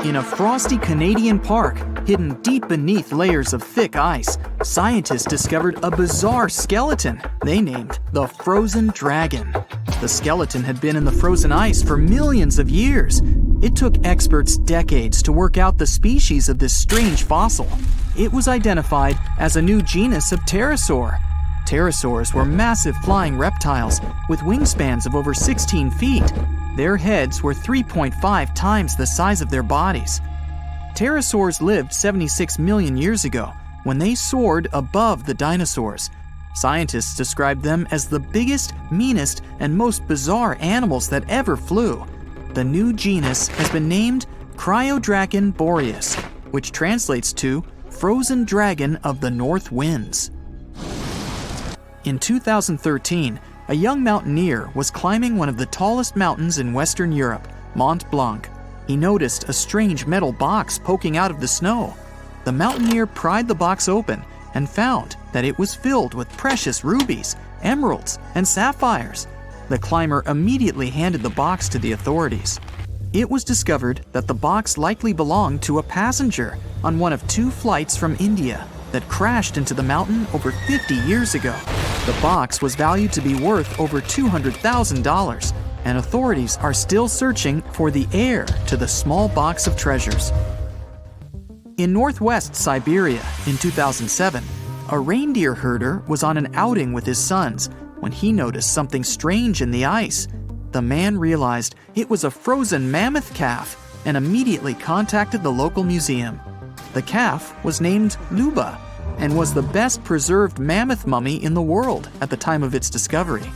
In a frosty Canadian park, hidden deep beneath layers of thick ice, scientists discovered a bizarre skeleton they named the frozen dragon. The skeleton had been in the frozen ice for millions of years. It took experts decades to work out the species of this strange fossil. It was identified as a new genus of pterosaur. Pterosaurs were massive flying reptiles with wingspans of over 16 feet. Their heads were 3.5 times the size of their bodies. Pterosaurs lived 76 million years ago when they soared above the dinosaurs. Scientists described them as the biggest, meanest, and most bizarre animals that ever flew. The new genus has been named Cryodragon boreas, which translates to frozen dragon of the north winds. In 2013, a young mountaineer was climbing one of the tallest mountains in Western Europe, Mont Blanc. He noticed a strange metal box poking out of the snow. The mountaineer pried the box open and found that it was filled with precious rubies, emeralds, and sapphires. The climber immediately handed the box to the authorities. It was discovered that the box likely belonged to a passenger on one of 2 flights from India that crashed into the mountain over 50 years ago. The box was valued to be worth over $200,000, and authorities are still searching for the heir to the small box of treasures. In northwest Siberia in 2007, a reindeer herder was on an outing with his sons when he noticed something strange in the ice. The man realized it was a frozen mammoth calf and immediately contacted the local museum. The calf was named Luba and was the best preserved mammoth mummy in the world at the time of its discovery.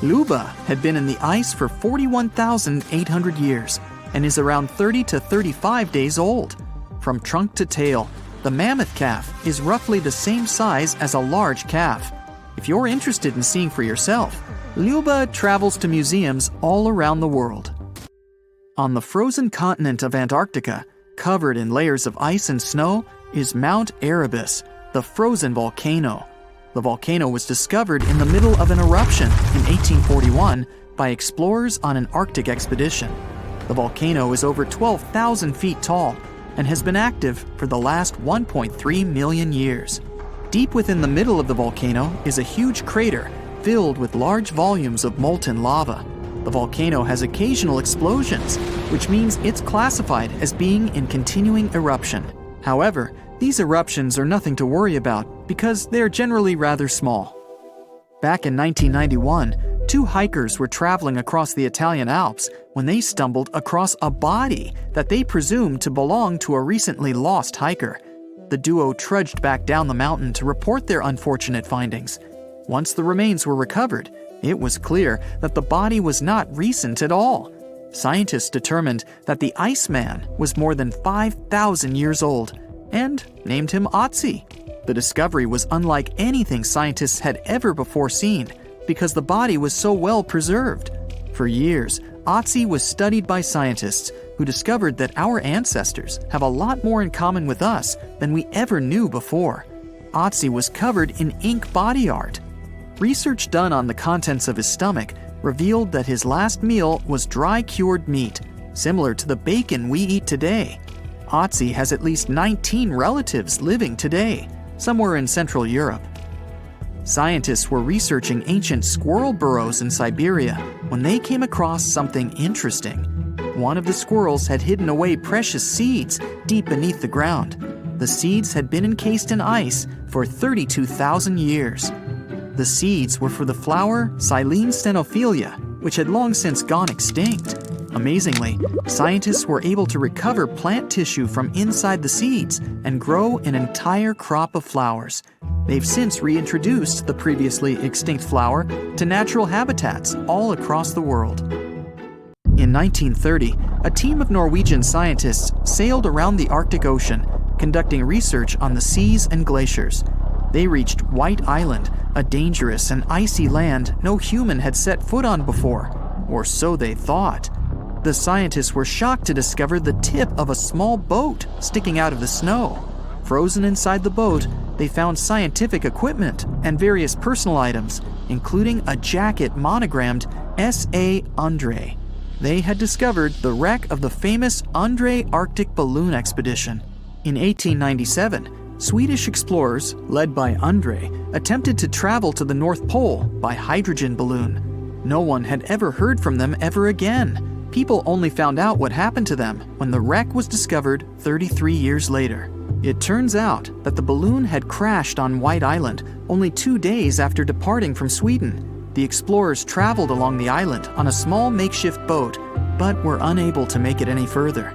Luba had been in the ice for 41,800 years and is around 30 to 35 days old. From trunk to tail, the mammoth calf is roughly the same size as a large calf. If you're interested in seeing for yourself, Luba travels to museums all around the world. On the frozen continent of Antarctica, covered in layers of ice and snow, is Mount Erebus, the frozen volcano. The volcano was discovered in the middle of an eruption in 1841 by explorers on an Arctic expedition. The volcano is over 12,000 feet tall and has been active for the last 1.3 million years. Deep within the middle of the volcano is a huge crater filled with large volumes of molten lava. The volcano has occasional explosions, which means it's classified as being in continuing eruption. However, these eruptions are nothing to worry about because they're generally rather small. Back in 1991, 2 hikers were traveling across the Italian Alps when they stumbled across a body that they presumed to belong to a recently lost hiker. The duo trudged back down the mountain to report their unfortunate findings. Once the remains were recovered, it was clear that the body was not recent at all. Scientists determined that the Iceman was more than 5,000 years old and named him Otzi. The discovery was unlike anything scientists had ever before seen because the body was so well preserved. For years, Otzi was studied by scientists who discovered that our ancestors have a lot more in common with us than we ever knew before. Otzi was covered in ink body art. Research done on the contents of his stomach revealed that his last meal was dry cured meat, similar to the bacon we eat today. Otzi has at least 19 relatives living today, somewhere in Central Europe. Scientists were researching ancient squirrel burrows in Siberia when they came across something interesting. One of the squirrels had hidden away precious seeds deep beneath the ground. The seeds had been encased in ice for 32,000 years. The seeds were for the flower Silene stenophilia, which had long since gone extinct. Amazingly, scientists were able to recover plant tissue from inside the seeds and grow an entire crop of flowers. They've since reintroduced the previously extinct flower to natural habitats all across the world. In 1930, a team of Norwegian scientists sailed around the Arctic Ocean, conducting research on the seas and glaciers. They reached White Island, a dangerous and icy land no human had set foot on before, or so they thought. The scientists were shocked to discover the tip of a small boat sticking out of the snow. Frozen inside the boat, they found scientific equipment and various personal items, including a jacket monogrammed S.A. Andre. They had discovered the wreck of the famous André Arctic balloon expedition. In 1897, Swedish explorers, led by André, attempted to travel to the North Pole by hydrogen balloon. No one had ever heard from them ever again. People only found out what happened to them when the wreck was discovered 33 years later. It turns out that the balloon had crashed on White Island only 2 days after departing from Sweden. The explorers traveled along the island on a small makeshift boat, but were unable to make it any further.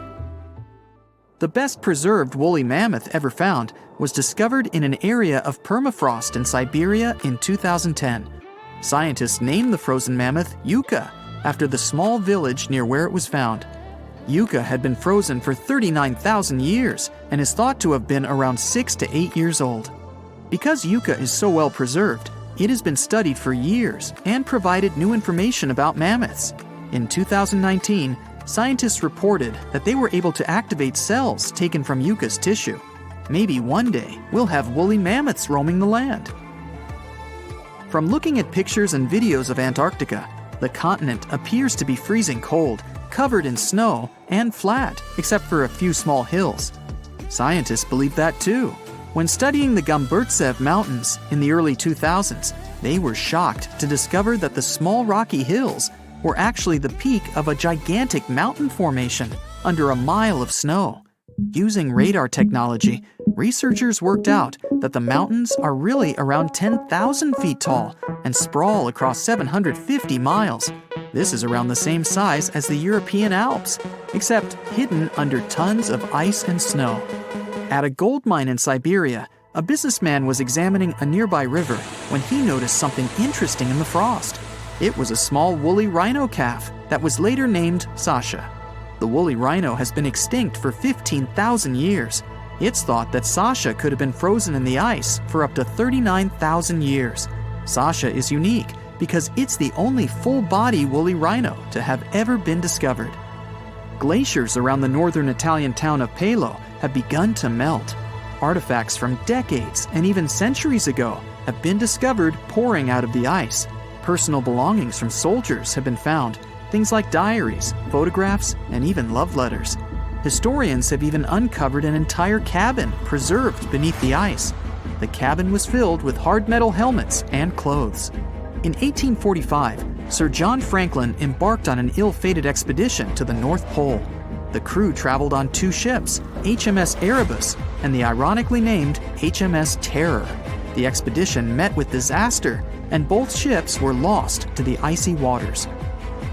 The best preserved woolly mammoth ever found was discovered in an area of permafrost in Siberia in 2010. Scientists named the frozen mammoth Yucca, after the small village near where it was found. Yucca had been frozen for 39,000 years and is thought to have been around 6 to 8 years old. Because Yucca is so well preserved, it has been studied for years and provided new information about mammoths. In 2019, scientists reported that they were able to activate cells taken from Yucca's tissue. Maybe one day we'll have woolly mammoths roaming the land. From looking at pictures and videos of Antarctica, the continent appears to be freezing cold, covered in snow, and flat, except for a few small hills. Scientists believe that too. When studying the Gomburtsev Mountains in the early 2000s, they were shocked to discover that the small rocky hills were actually the peak of a gigantic mountain formation under a mile of snow. Using radar technology, researchers worked out that the mountains are really around 10,000 feet tall and sprawl across 750 miles. This is around the same size as the European Alps, except hidden under tons of ice and snow. At a gold mine in Siberia, a businessman was examining a nearby river when he noticed something interesting in the frost. It was a small woolly rhino calf that was later named Sasha. The woolly rhino has been extinct for 15,000 years. It's thought that Sasha could have been frozen in the ice for up to 39,000 years. Sasha is unique because it's the only full-body woolly rhino to have ever been discovered. Glaciers around the northern Italian town of Pelo have begun to melt. Artifacts from decades and even centuries ago have been discovered pouring out of the ice. Personal belongings from soldiers have been found, things like diaries, photographs, and even love letters. Historians have even uncovered an entire cabin preserved beneath the ice. The cabin was filled with hard metal helmets and clothes. In 1845, Sir John Franklin embarked on an ill-fated expedition to the North Pole. The crew traveled on 2 ships, HMS Erebus and the ironically named HMS Terror. The expedition met with disaster, and both ships were lost to the icy waters.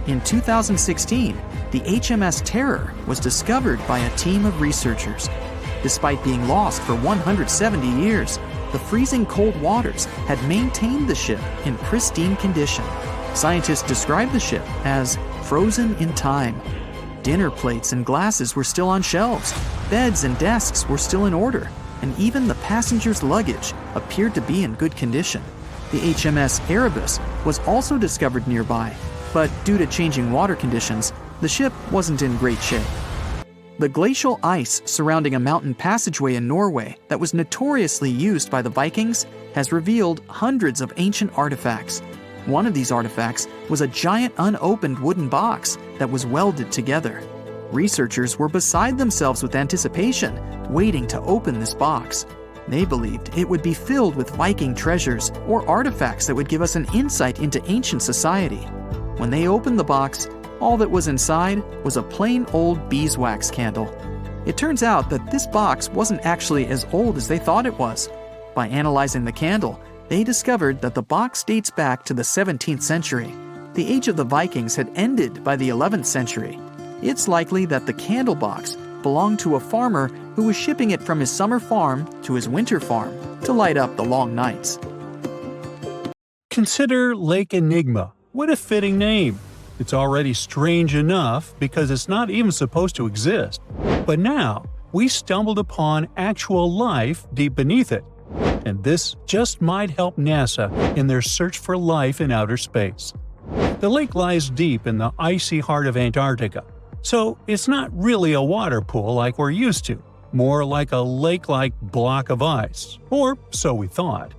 In 2016, the HMS Terror was discovered by a team of researchers. Despite being lost for 170 years, the freezing cold waters had maintained the ship in pristine condition. Scientists described the ship as frozen in time. Dinner plates and glasses were still on shelves, beds and desks were still in order, and even the passengers' luggage appeared to be in good condition. The HMS Erebus was also discovered nearby, but due to changing water conditions, the ship wasn't in great shape. The glacial ice surrounding a mountain passageway in Norway that was notoriously used by the Vikings has revealed hundreds of ancient artifacts. One of these artifacts was a giant unopened wooden box that was welded together. Researchers were beside themselves with anticipation, waiting to open this box. They believed it would be filled with Viking treasures or artifacts that would give us an insight into ancient society. When they opened the box, all that was inside was a plain old beeswax candle. It turns out that this box wasn't actually as old as they thought it was. By analyzing the candle, they discovered that the box dates back to the 17th century. The age of the Vikings had ended by the 11th century. It's likely that the candle box belonged to a farmer who was shipping it from his summer farm to his winter farm to light up the long nights. Consider Lake Enigma. What a fitting name. It's already strange enough because it's not even supposed to exist. But now, we stumbled upon actual life deep beneath it. And this just might help NASA in their search for life in outer space. The lake lies deep in the icy heart of Antarctica, so it's not really a water pool like we're used to, more like a lake-like block of ice, or so we thought.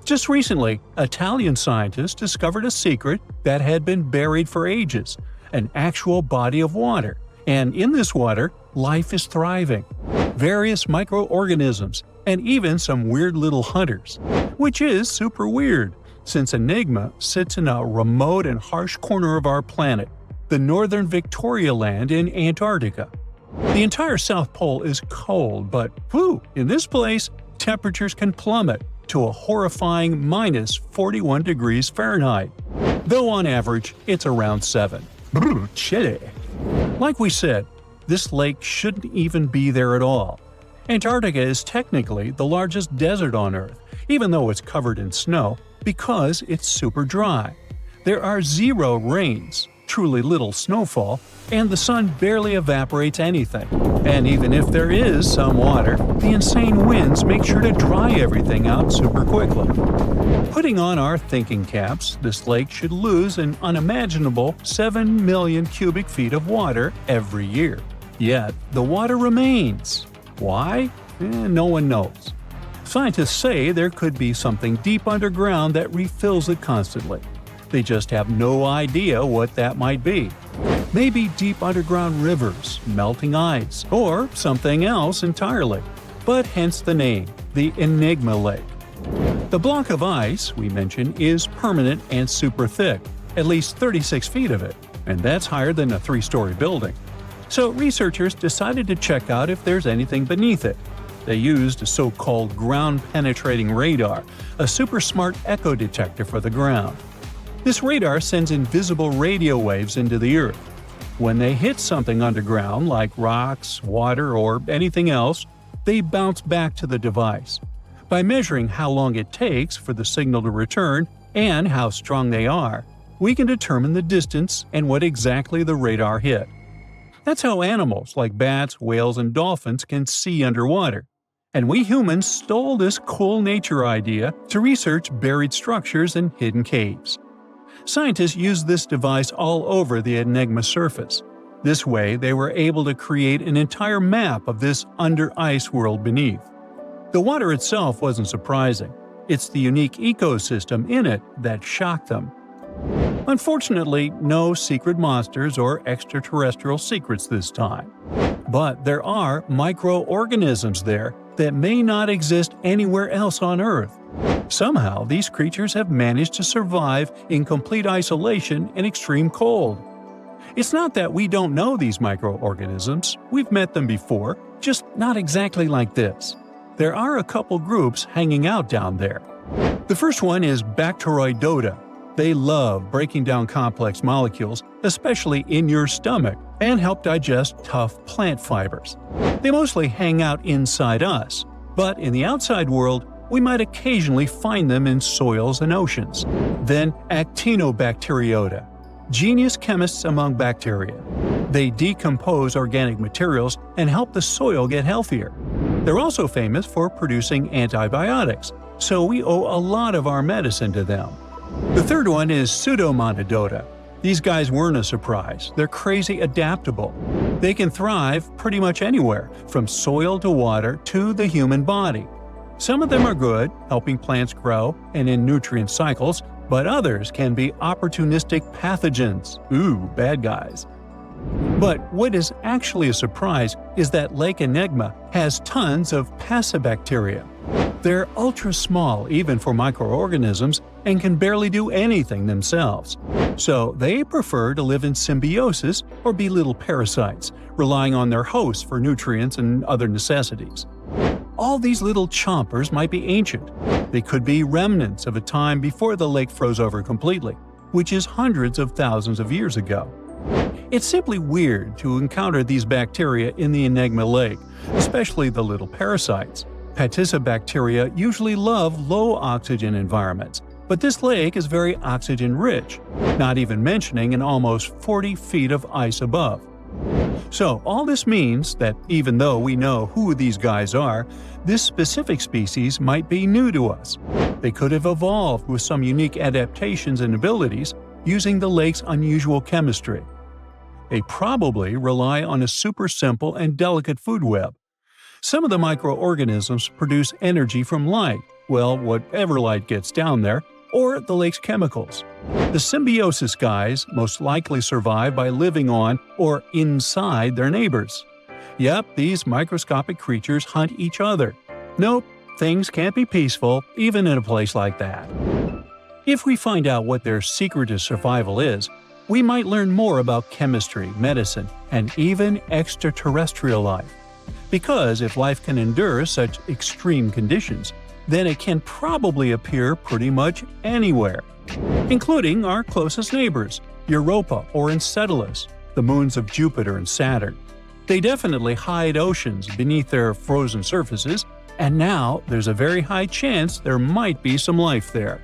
Just recently, Italian scientists discovered a secret that had been buried for ages, an actual body of water, and in this water, life is thriving. Various microorganisms, and even some weird little hunters. Which is super weird, since Enigma sits in a remote and harsh corner of our planet, the northern Victoria Land in Antarctica. The entire South Pole is cold, but in this place, temperatures can plummet to a horrifying minus 41 degrees Fahrenheit, though on average it's around 7. Chilly. Like we said, this lake shouldn't even be there at all. Antarctica is technically the largest desert on Earth, even though it's covered in snow, because it's super dry. There are 0 rains, truly little snowfall, and the sun barely evaporates anything. And even if there is some water, the insane winds make sure to dry everything out super quickly. Putting on our thinking caps, this lake should lose an unimaginable 7 million cubic feet of water every year. Yet, the water remains. Why? No one knows. Scientists say there could be something deep underground that refills it constantly. They just have no idea what that might be. Maybe deep underground rivers, melting ice, or something else entirely. But hence the name, the Enigma Lake. The block of ice we mentioned is permanent and super thick, at least 36 feet of it, and that's higher than a 3-story building. So researchers decided to check out if there's anything beneath it. They used a so-called ground-penetrating radar, a super smart echo detector for the ground. This radar sends invisible radio waves into the Earth. When they hit something underground, like rocks, water, or anything else, they bounce back to the device. By measuring how long it takes for the signal to return and how strong they are, we can determine the distance and what exactly the radar hit. That's how animals like bats, whales, and dolphins can see underwater. And we humans stole this cool nature idea to research buried structures and hidden caves. Scientists used this device all over the Enigma surface. This way, they were able to create an entire map of this under-ice world beneath. The water itself wasn't surprising. It's the unique ecosystem in it that shocked them. Unfortunately, no secret monsters or extraterrestrial secrets this time. But there are microorganisms there that may not exist anywhere else on Earth. Somehow, these creatures have managed to survive in complete isolation and extreme cold. It's not that we don't know these microorganisms, we've met them before, just not exactly like this. There are a couple groups hanging out down there. The first one is Bacteroidota. They love breaking down complex molecules, especially in your stomach, and help digest tough plant fibers. They mostly hang out inside us, but in the outside world, we might occasionally find them in soils and oceans. Then Actinobacteriota, genius chemists among bacteria. They decompose organic materials and help the soil get healthier. They're also famous for producing antibiotics, so we owe a lot of our medicine to them. The third one is Pseudomonadota. These guys weren't a surprise. They're crazy adaptable. They can thrive pretty much anywhere, from soil to water to the human body. Some of them are good, helping plants grow and in nutrient cycles, but others can be opportunistic pathogens. Bad guys. But what is actually a surprise is that Lake Enigma has tons of passibacteria. They're ultra-small even for microorganisms and can barely do anything themselves. So they prefer to live in symbiosis or be little parasites, relying on their hosts for nutrients and other necessities. All these little chompers might be ancient. They could be remnants of a time before the lake froze over completely, which is hundreds of thousands of years ago. It's simply weird to encounter these bacteria in the Enigma Lake, especially the little parasites. Passibacteria usually love low-oxygen environments, but this lake is very oxygen-rich, not even mentioning an almost 40 feet of ice above. So all this means that even though we know who these guys are, this specific species might be new to us. They could have evolved with some unique adaptations and abilities using the lake's unusual chemistry. They probably rely on a super simple and delicate food web. Some of the microorganisms produce energy from light, well, whatever light gets down there, or the lake's chemicals. The symbiosis guys most likely survive by living on or inside their neighbors. Yep, these microscopic creatures hunt each other. Nope, things can't be peaceful even in a place like that. If we find out what their secret to survival is, we might learn more about chemistry, medicine, and even extraterrestrial life. Because if life can endure such extreme conditions, then it can probably appear pretty much anywhere, including our closest neighbors, Europa or Enceladus, the moons of Jupiter and Saturn. They definitely hide oceans beneath their frozen surfaces, and now there's a very high chance there might be some life there.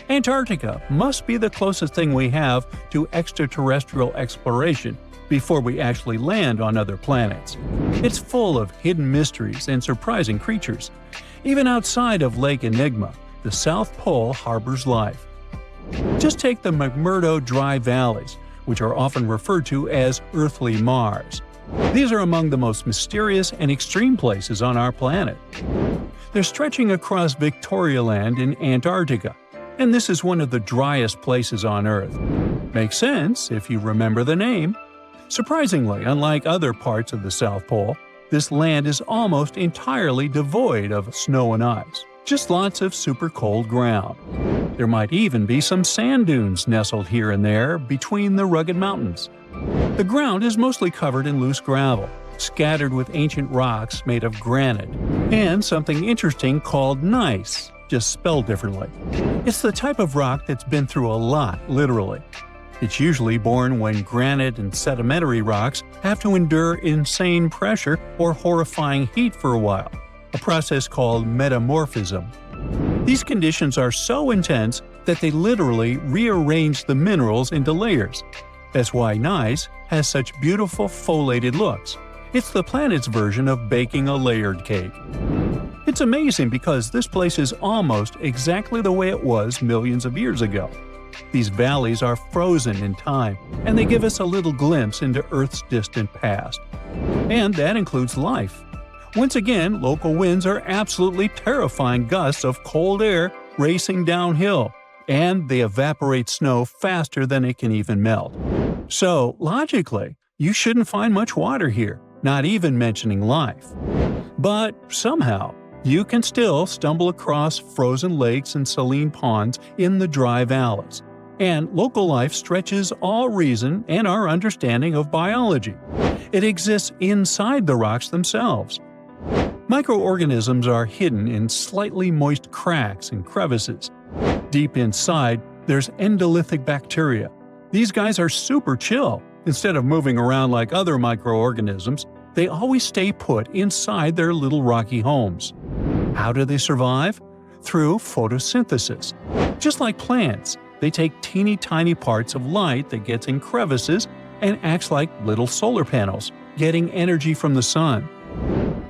Antarctica must be the closest thing we have to extraterrestrial exploration before we actually land on other planets. It's full of hidden mysteries and surprising creatures. Even outside of Lake Enigma, the South Pole harbors life. Just take the McMurdo Dry Valleys, which are often referred to as Earthly Mars. These are among the most mysterious and extreme places on our planet. They're stretching across Victoria Land in Antarctica, and this is one of the driest places on Earth. Makes sense if you remember the name. Surprisingly, unlike other parts of the South Pole, this land is almost entirely devoid of snow and ice, just lots of super cold ground. There might even be some sand dunes nestled here and there between the rugged mountains. The ground is mostly covered in loose gravel, scattered with ancient rocks made of granite, and something interesting called gneiss, just spelled differently. It's the type of rock that's been through a lot, literally. It's usually born when granite and sedimentary rocks have to endure insane pressure or horrifying heat for a while, a process called metamorphism. These conditions are so intense that they literally rearrange the minerals into layers. That's why gneiss has such beautiful foliated looks. It's the planet's version of baking a layered cake. It's amazing because this place is almost exactly the way it was millions of years ago. These valleys are frozen in time, and they give us a little glimpse into Earth's distant past. And that includes life. Once again, local winds are absolutely terrifying gusts of cold air racing downhill, and they evaporate snow faster than it can even melt. So, logically, you shouldn't find much water here, not even mentioning life. But somehow, you can still stumble across frozen lakes and saline ponds in the dry valleys. And local life stretches all reason and our understanding of biology. It exists inside the rocks themselves. Microorganisms are hidden in slightly moist cracks and crevices. Deep inside, there's endolithic bacteria. These guys are super chill. Instead of moving around like other microorganisms, they always stay put inside their little rocky homes. How do they survive? Through photosynthesis. Just like plants, they take teeny tiny parts of light that gets in crevices and acts like little solar panels, getting energy from the sun.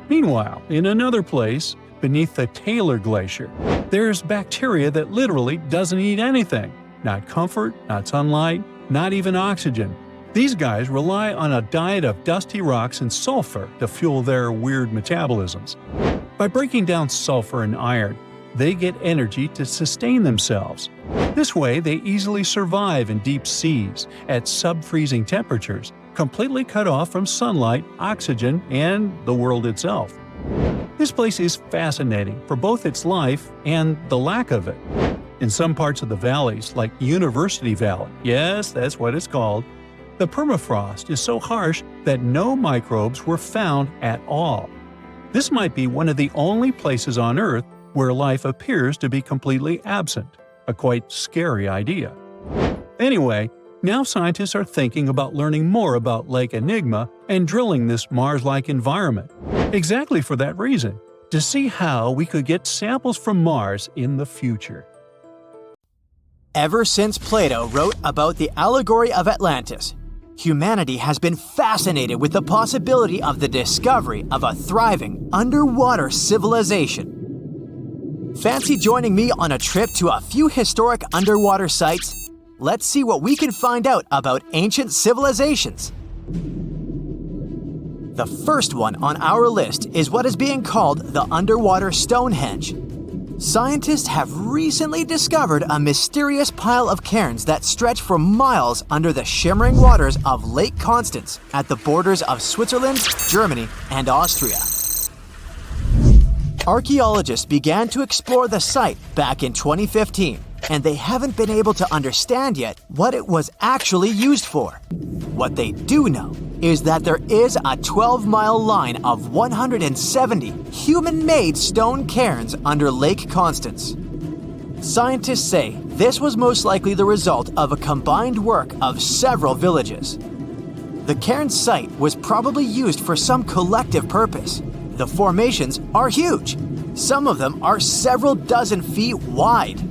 Meanwhile, in another place, beneath the Taylor Glacier, there's bacteria that literally doesn't eat anything. Not comfort, not sunlight, not even oxygen. These guys rely on a diet of dusty rocks and sulfur to fuel their weird metabolisms. By breaking down sulfur and iron, they get energy to sustain themselves. This way, they easily survive in deep seas at sub-freezing temperatures, completely cut off from sunlight, oxygen, and the world itself. This place is fascinating for both its life and the lack of it. In some parts of the valleys, like University Valley, yes, that's what it's called, the permafrost is so harsh that no microbes were found at all. This might be one of the only places on Earth where life appears to be completely absent, a quite scary idea. Anyway, now scientists are thinking about learning more about Lake Enigma and drilling this Mars-like environment, exactly for that reason, to see how we could get samples from Mars in the future. Ever since Plato wrote about the allegory of Atlantis, humanity has been fascinated with the possibility of the discovery of a thriving underwater civilization. Fancy joining me on a trip to a few historic underwater sites? Let's see what we can find out about ancient civilizations. The first one on our list is what is being called the underwater Stonehenge. Scientists have recently discovered a mysterious pile of cairns that stretch for miles under the shimmering waters of Lake Constance at the borders of Switzerland, Germany, and Austria. Archaeologists began to explore the site back in 2015, and they haven't been able to understand yet what it was actually used for. What they do know is that there is a 12-mile line of 170 human-made stone cairns under Lake Constance. Scientists say this was most likely the result of a combined work of several villages. The cairn site was probably used for some collective purpose. The formations are huge. Some of them are several dozen feet wide.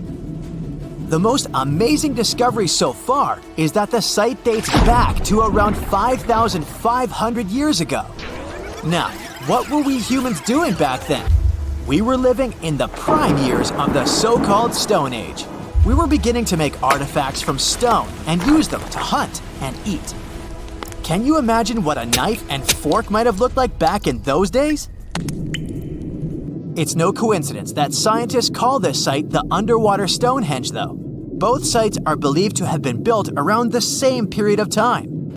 The most amazing discovery so far is that the site dates back to around 5,500 years ago. Now, what were we humans doing back then? We were living in the prime years of the so-called Stone Age. We were beginning to make artifacts from stone and use them to hunt and eat. Can you imagine what a knife and fork might have looked like back in those days? It's no coincidence that scientists call this site the underwater Stonehenge, though. Both sites are believed to have been built around the same period of time.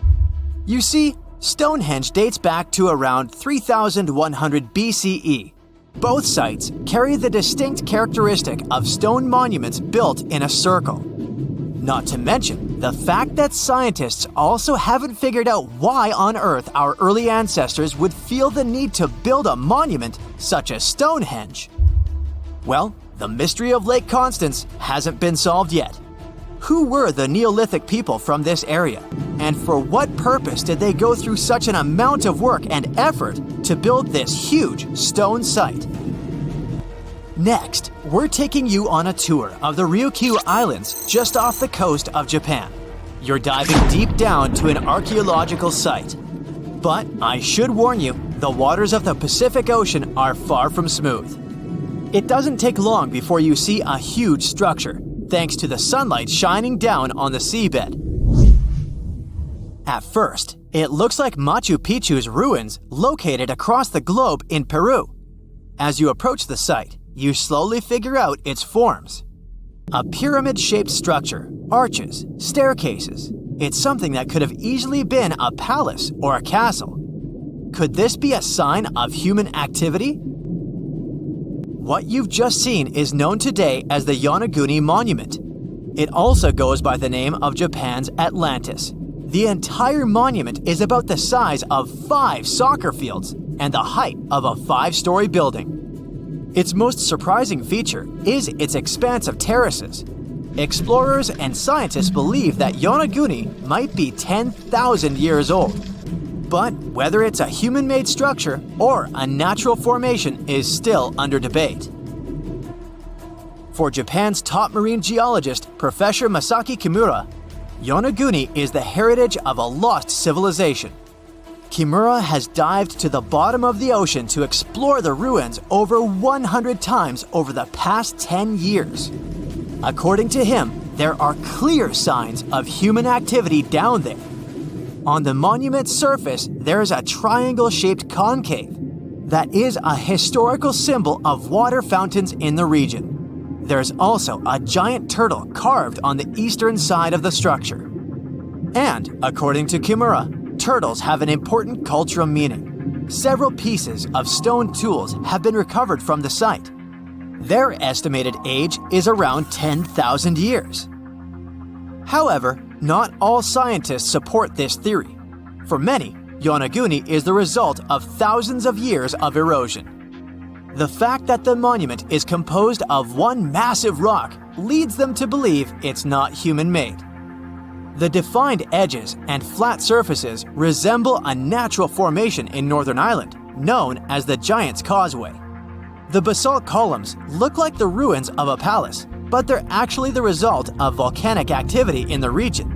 You see, Stonehenge dates back to around 3100 BCE. Both sites carry the distinct characteristic of stone monuments built in a circle. Not to mention the fact that scientists also haven't figured out why on earth our early ancestors would feel the need to build a monument such as Stonehenge. Well, the mystery of Lake Constance hasn't been solved yet. Who were the Neolithic people from this area? And for what purpose did they go through such an amount of work and effort to build this huge stone site? Next, we're taking you on a tour of the Ryukyu Islands just off the coast of Japan. You're diving deep down to an archaeological site. But I should warn you, the waters of the Pacific Ocean are far from smooth. It doesn't take long before you see a huge structure, thanks to the sunlight shining down on the seabed. At first, it looks like Machu Picchu's ruins located across the globe in Peru. As you approach the site, you slowly figure out its forms. A pyramid-shaped structure, arches, staircases. It's something that could have easily been a palace or a castle. Could this be a sign of human activity? What you've just seen is known today as the Yonaguni Monument. It also goes by the name of Japan's Atlantis. The entire monument is about the size of 5 soccer fields and the height of a 5-story building. Its most surprising feature is its expanse of terraces. Explorers and scientists believe that Yonaguni might be 10,000 years old. But whether it's a human-made structure or a natural formation is still under debate. For Japan's top marine geologist, Professor Masaki Kimura, Yonaguni is the heritage of a lost civilization. Kimura has dived to the bottom of the ocean to explore the ruins over 100 times over the past 10 years. According to him, there are clear signs of human activity down there. On the monument's surface, there is a triangle-shaped concave that is a historical symbol of water fountains in the region. There's also a giant turtle carved on the eastern side of the structure. And, according to Kimura, turtles have an important cultural meaning. Several pieces of stone tools have been recovered from the site. Their estimated age is around 10,000 years. However, not all scientists support this theory. For many, Yonaguni is the result of thousands of years of erosion. The fact that the monument is composed of one massive rock leads them to believe it's not human-made. The defined edges and flat surfaces resemble a natural formation in Northern Ireland, known as the Giant's Causeway. The basalt columns look like the ruins of a palace, but they're actually the result of volcanic activity in the region.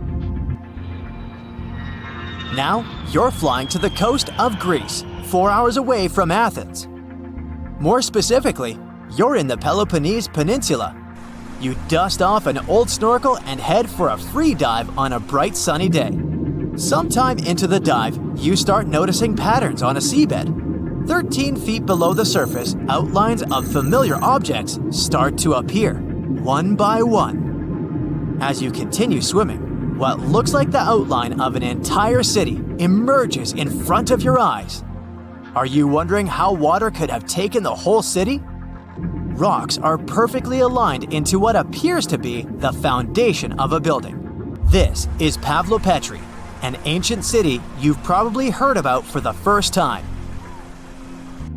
Now, you're flying to the coast of Greece, 4 hours away from Athens. More specifically, you're in the Peloponnese Peninsula. You dust off an old snorkel and head for a free dive on a bright sunny day. Sometime into the dive, you start noticing patterns on a seabed. 13 feet below the surface, outlines of familiar objects start to appear, one by one. As you continue swimming, what looks like the outline of an entire city emerges in front of your eyes. Are you wondering how water could have taken the whole city? Rocks are perfectly aligned into what appears to be the foundation of a building. This is Pavlopetri, an ancient city you've probably heard about for the first time.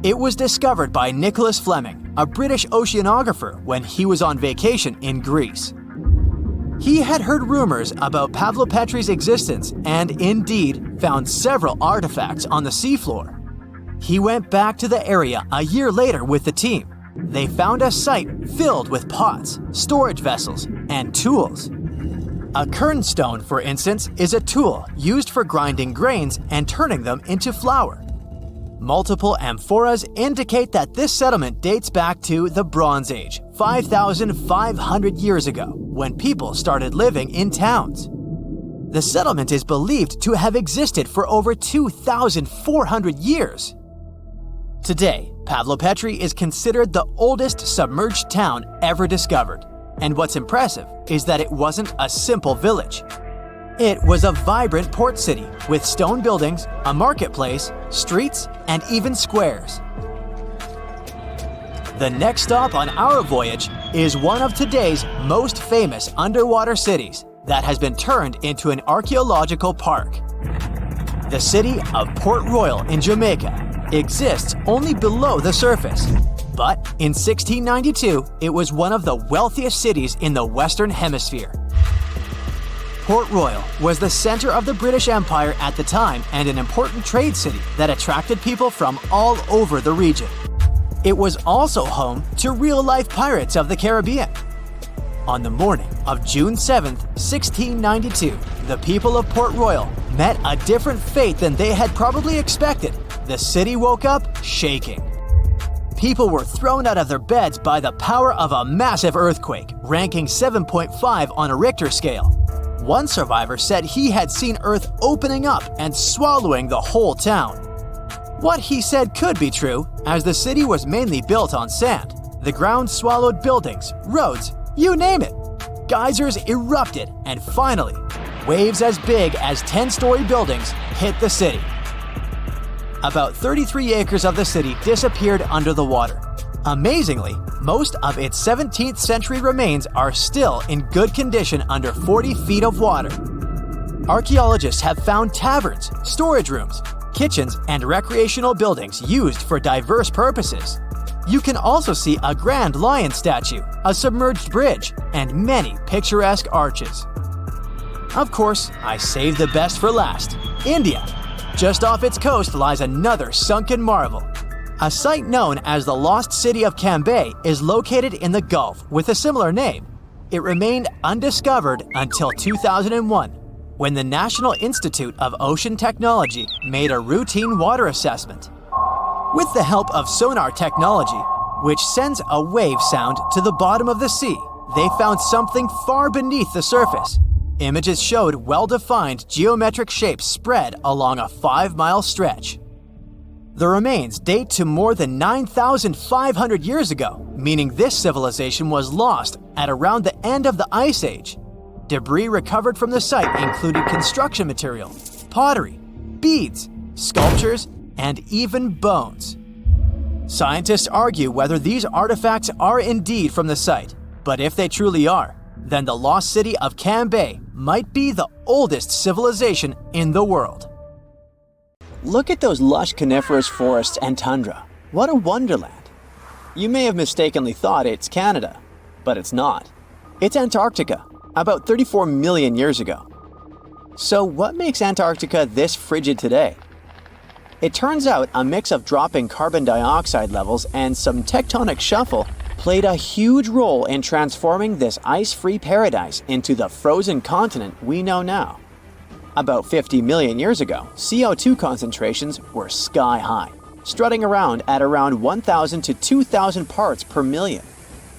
It was discovered by Nicholas Fleming, a British oceanographer, when he was on vacation in Greece. He had heard rumors about Pavlopetri's existence and indeed found several artifacts on the seafloor. He went back to the area a year later with the team. They found a site filled with pots, storage vessels, and tools. A kernstone, for instance, is a tool used for grinding grains and turning them into flour. Multiple amphoras indicate that this settlement dates back to the Bronze Age, 5,500 years ago, when people started living in towns. The settlement is believed to have existed for over 2,400 years. Today, Pavlopetri is considered the oldest submerged town ever discovered, and what's impressive is that it wasn't a simple village. It was a vibrant port city with stone buildings, a marketplace, streets, and even squares. The next stop on our voyage is one of today's most famous underwater cities that has been turned into an archaeological park. The city of Port Royal in Jamaica exists only below the surface, but in 1692 it was one of the wealthiest cities in the Western Hemisphere. Port Royal was the center of the British Empire at the time and an important trade city that attracted people from all over the region. It was also home to real-life pirates of the Caribbean. On the morning of June 7, 1692, the people of Port Royal met a different fate than they had probably expected. The city woke up shaking. People were thrown out of their beds by the power of a massive earthquake, ranking 7.5 on a Richter scale. One survivor said he had seen Earth opening up and swallowing the whole town. What he said could be true, as the city was mainly built on sand. The ground swallowed buildings, roads, you name it. Geysers erupted, and finally, waves as big as 10-story buildings hit the city. About 33 acres of the city disappeared under the water. Amazingly, most of its 17th century remains are still in good condition under 40 feet of water. Archaeologists have found taverns, storage rooms, kitchens, and recreational buildings used for diverse purposes. You can also see a grand lion statue, a submerged bridge, and many picturesque arches. Of course, I saved the best for last: India. Just off its coast lies another sunken marvel. A site known as the Lost City of Cambay is located in the Gulf with a similar name. It remained undiscovered until 2001, when the National Institute of Ocean Technology made a routine water assessment. With the help of sonar technology, which sends a wave sound to the bottom of the sea, they found something far beneath the surface. Images showed well-defined geometric shapes spread along a 5-mile stretch. The remains date to more than 9,500 years ago, meaning this civilization was lost at around the end of the Ice Age. Debris recovered from the site included construction material, pottery, beads, sculptures, and even bones. Scientists argue whether these artifacts are indeed from the site, but if they truly are, then the lost city of Cambay might be the oldest civilization in the world. Look at those lush coniferous forests and tundra. What a wonderland. You may have mistakenly thought it's Canada, but it's not. It's Antarctica, about 34 million years ago. So what makes Antarctica this frigid today? It turns out a mix of dropping carbon dioxide levels and some tectonic shuffle played a huge role in transforming this ice-free paradise into the frozen continent we know now. About 50 million years ago, CO2 concentrations were sky high, strutting around at around 1,000 to 2,000 parts per million.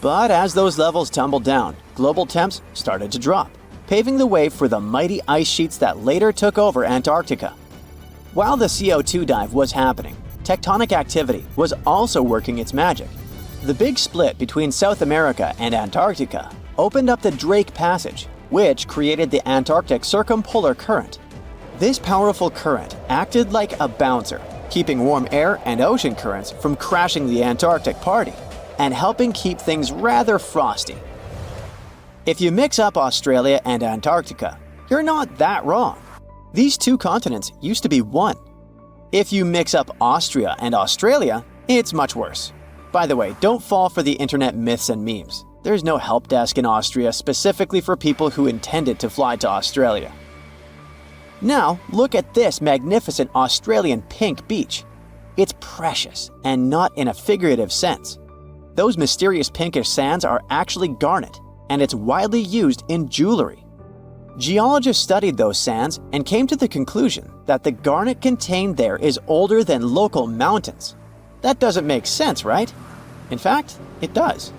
But as those levels tumbled down, global temps started to drop, paving the way for the mighty ice sheets that later took over Antarctica. While the CO2 dive was happening, tectonic activity was also working its magic. The big split between South America and Antarctica opened up the Drake Passage, which created the Antarctic Circumpolar Current. This powerful current acted like a bouncer, keeping warm air and ocean currents from crashing the Antarctic party, and helping keep things rather frosty. If you mix up Australia and Antarctica, you're not that wrong. These two continents used to be one. If you mix up Austria and Australia, it's much worse. By the way, don't fall for the internet myths and memes. There's no help desk in Austria specifically for people who intended to fly to Australia. Now, look at this magnificent Australian pink beach. It's precious, and not in a figurative sense. Those mysterious pinkish sands are actually garnet, and it's widely used in jewelry. Geologists studied those sands and came to the conclusion that the garnet contained there is older than local mountains. That doesn't make sense, right? In fact, it does.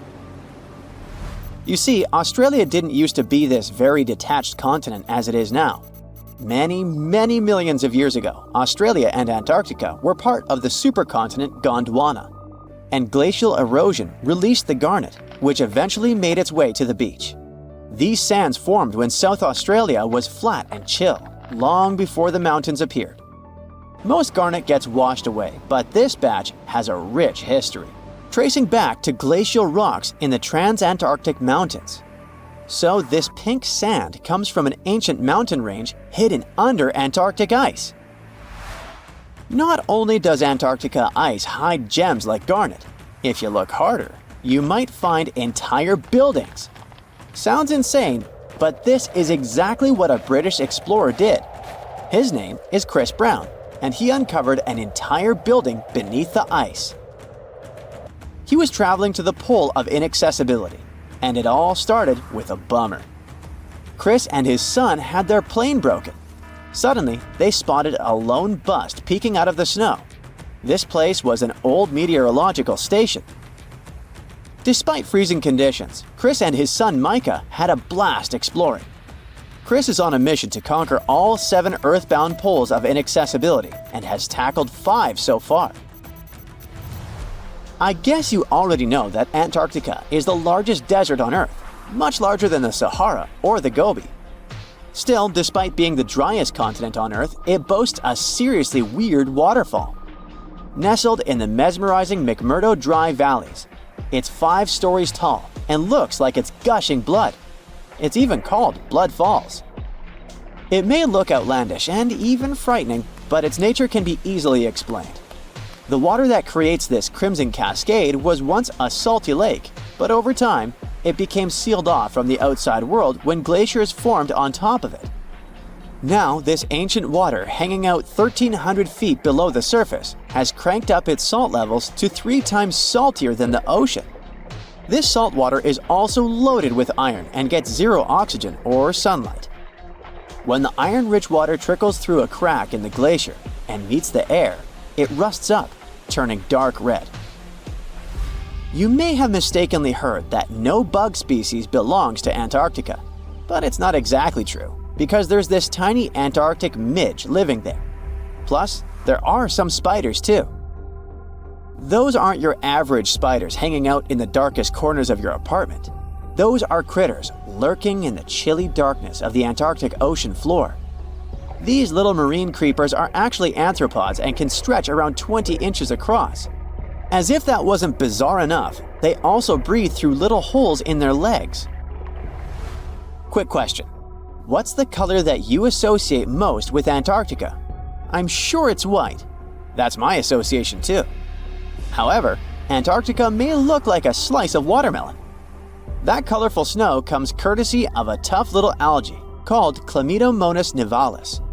You see, Australia didn't used to be this very detached continent as it is now. Many millions of years ago, Australia and Antarctica were part of the supercontinent Gondwana, and glacial erosion released the garnet, which eventually made its way to the beach. These sands formed when South Australia was flat and chill, long before the mountains appeared. Most garnet gets washed away, but this batch has a rich history, tracing back to glacial rocks in the Transantarctic Mountains. So this pink sand comes from an ancient mountain range hidden under Antarctic ice. Not only does Antarctica ice hide gems like garnet, if you look harder, you might find entire buildings. Sounds insane, but this is exactly what a British explorer did. His name is Chris Brown, and he uncovered an entire building beneath the ice. He was traveling to the pole of inaccessibility, and it all started with a bummer. Chris and his son had their plane broken. Suddenly, they spotted a lone bust peeking out of the snow. This place was an old meteorological station. Despite freezing conditions, Chris and his son Micah had a blast exploring. Chris is on a mission to conquer all 7 earthbound poles of inaccessibility and has tackled 5 so far. I guess you already know that Antarctica is the largest desert on Earth, much larger than the Sahara or the Gobi. Still, despite being the driest continent on Earth, it boasts a seriously weird waterfall. Nestled in the mesmerizing McMurdo Dry Valleys, it's 5 stories tall and looks like it's gushing blood. It's even called Blood Falls. It may look outlandish and even frightening, but its nature can be easily explained. The water that creates this crimson cascade was once a salty lake, but over time, it became sealed off from the outside world when glaciers formed on top of it. Now, this ancient water hanging out 1,300 feet below the surface has cranked up its salt levels to 3 times saltier than the ocean. This salt water is also loaded with iron and gets 0 oxygen or sunlight. When the iron-rich water trickles through a crack in the glacier and meets the air, it rusts up, turning dark red. You may have mistakenly heard that no bug species belongs to Antarctica, but it's not exactly true, because there's this tiny Antarctic midge living there. Plus, there are some spiders too. Those aren't your average spiders hanging out in the darkest corners of your apartment. Those are critters lurking in the chilly darkness of the Antarctic ocean floor. These little marine creepers are actually arthropods and can stretch around 20 inches across. As if that wasn't bizarre enough, they also breathe through little holes in their legs. Quick question. What's the color that you associate most with Antarctica? I'm sure it's white. That's my association too. However, Antarctica may look like a slice of watermelon. That colorful snow comes courtesy of a tough little algae called Chlamydomonas nivalis.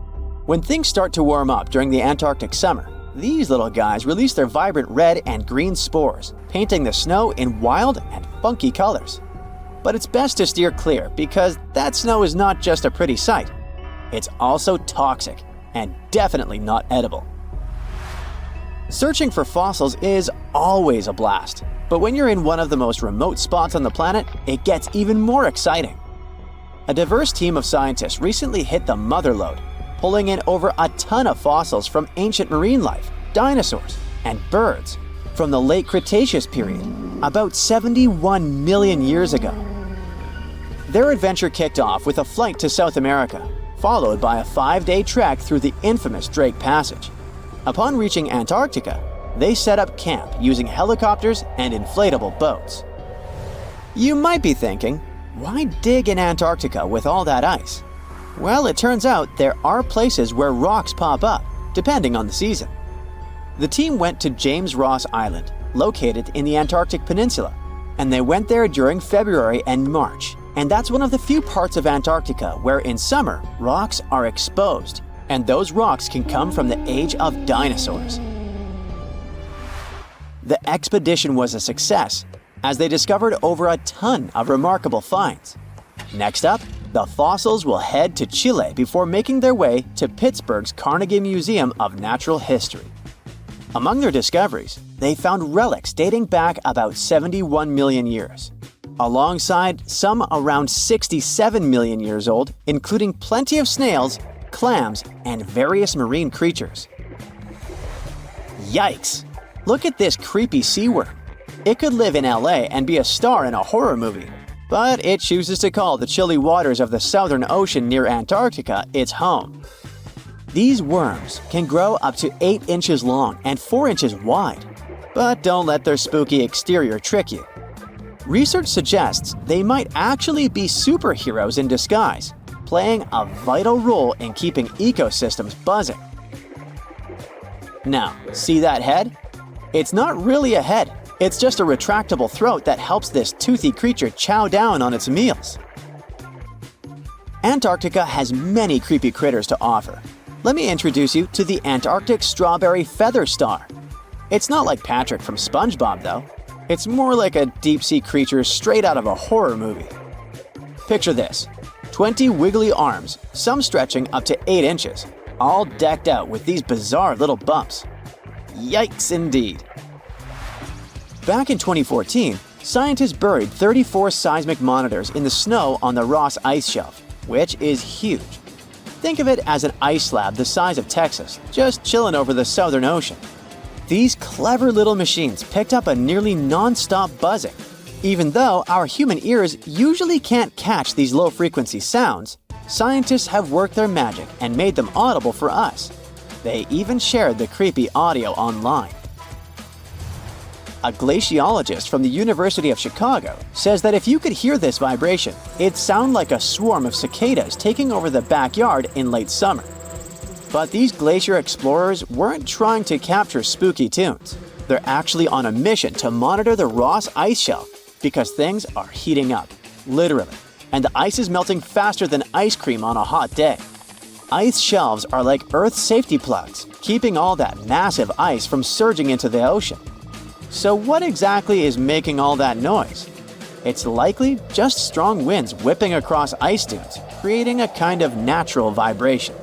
When things start to warm up during the Antarctic summer, these little guys release their vibrant red and green spores, painting the snow in wild and funky colors. But it's best to steer clear because that snow is not just a pretty sight. It's also toxic and definitely not edible. Searching for fossils is always a blast, but when you're in one of the most remote spots on the planet, it gets even more exciting. A diverse team of scientists recently hit the mother lode, pulling in over a ton of fossils from ancient marine life, dinosaurs, and birds from the late Cretaceous period, about 71 million years ago. Their adventure kicked off with a flight to South America, followed by a 5-day trek through the infamous Drake Passage. Upon reaching Antarctica, they set up camp using helicopters and inflatable boats. You might be thinking, why dig in Antarctica with all that ice? Well, it turns out there are places where rocks pop up, depending on the season. The team went to James Ross Island, located in the Antarctic Peninsula, and they went there during February and March. And that's one of the few parts of Antarctica where in summer, rocks are exposed, and those rocks can come from the age of dinosaurs. The expedition was a success, as they discovered over a ton of remarkable finds. Next up, the fossils will head to Chile before making their way to Pittsburgh's Carnegie Museum of Natural History. Among their discoveries, they found relics dating back about 71 million years, alongside some around 67 million years old, including plenty of snails, clams, and various marine creatures. Yikes! Look at this creepy sea worm. It could live in LA and be a star in a horror movie, but it chooses to call the chilly waters of the Southern Ocean near Antarctica its home. These worms can grow up to 8 inches long and 4 inches wide, but don't let their spooky exterior trick you. Research suggests they might actually be superheroes in disguise, playing a vital role in keeping ecosystems buzzing. Now, see that head? It's not really a head, it's just a retractable throat that helps this toothy creature chow down on its meals. Antarctica has many creepy critters to offer. Let me introduce you to the Antarctic strawberry feather star. It's not like Patrick from SpongeBob though. It's more like a deep-sea creature straight out of a horror movie. Picture this, 20 wiggly arms, some stretching up to 8 inches, all decked out with these bizarre little bumps. Yikes indeed. Back in 2014, scientists buried 34 seismic monitors in the snow on the Ross Ice Shelf, which is huge. Think of it as an ice slab the size of Texas, just chilling over the Southern Ocean. These clever little machines picked up a nearly non-stop buzzing. Even though our human ears usually can't catch these low-frequency sounds, scientists have worked their magic and made them audible for us. They even shared the creepy audio online. A glaciologist from the University of Chicago says that if you could hear this vibration, it'd sound like a swarm of cicadas taking over the backyard in late summer. But these glacier explorers weren't trying to capture spooky tunes. They're actually on a mission to monitor the Ross Ice Shelf because things are heating up, literally, and the ice is melting faster than ice cream on a hot day. Ice shelves are like Earth's safety plugs, keeping all that massive ice from surging into the ocean. So what exactly is making all that noise? It's likely just strong winds whipping across ice dunes, creating a kind of natural vibration.